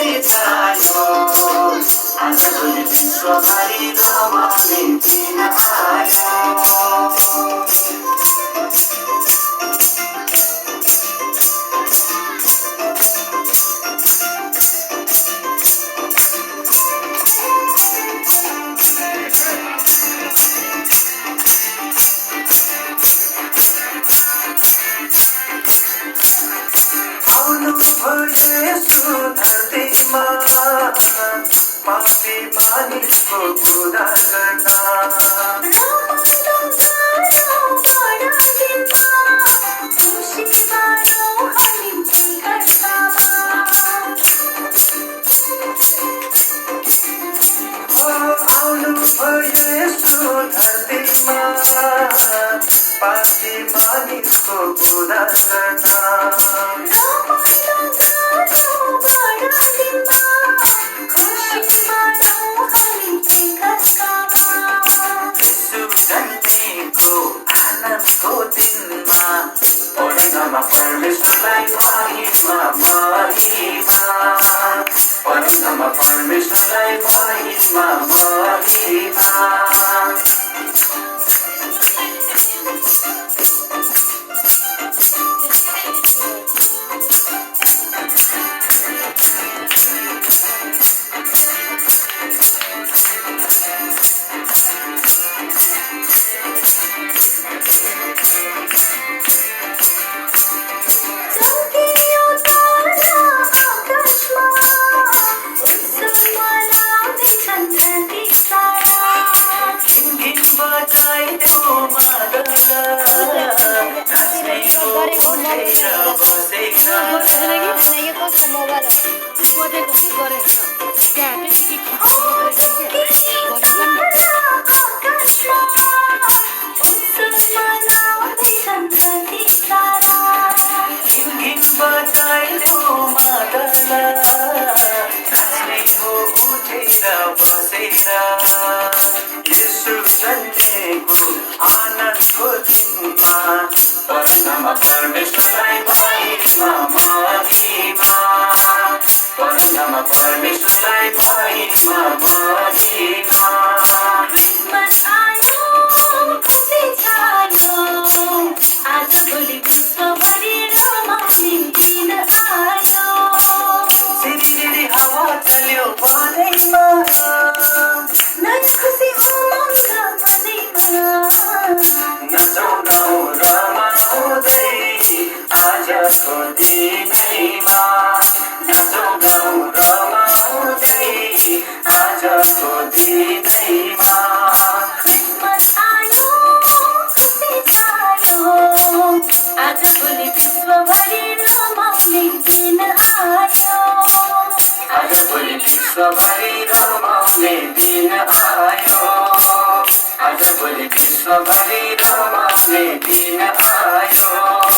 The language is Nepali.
खुसी छायो आजभोलि विश्वभरि रमाउने दिन आयो येशू धरतीमा पापी मानिसको कुरा गर्न आउनुभयो येशू धरतीमा पापी मानिसको कुरा गर्न परमेश्वरलाई महिमा महिमा परमधाममा परमेश्वरलाई महिमा महिमा परमेश्वरलाई महिमा महिमा परमधाममा परमेश्वरलाई महिमा महिमा क्रिसमस आयो खुसी छायो आजभोलि विश्वभरि रमाउने दिन आयो सिरिरी हावा चल्यो मनैमा नयाँ खुसी उमङ्ग मनैमा नाचौँ गाउँ रमाउँदै आजको दिनैमा नाचौँ गाउँ रमाउँदै आजको दिनैमा क्रिसमस आयो खुसी छायो आजभोलि विश्वभरि रमाउने दिन आयो आजभोलि विश्वभरि रमाउने दिन आयो आजभोलि विश्वभरि रमाउने दिन आयो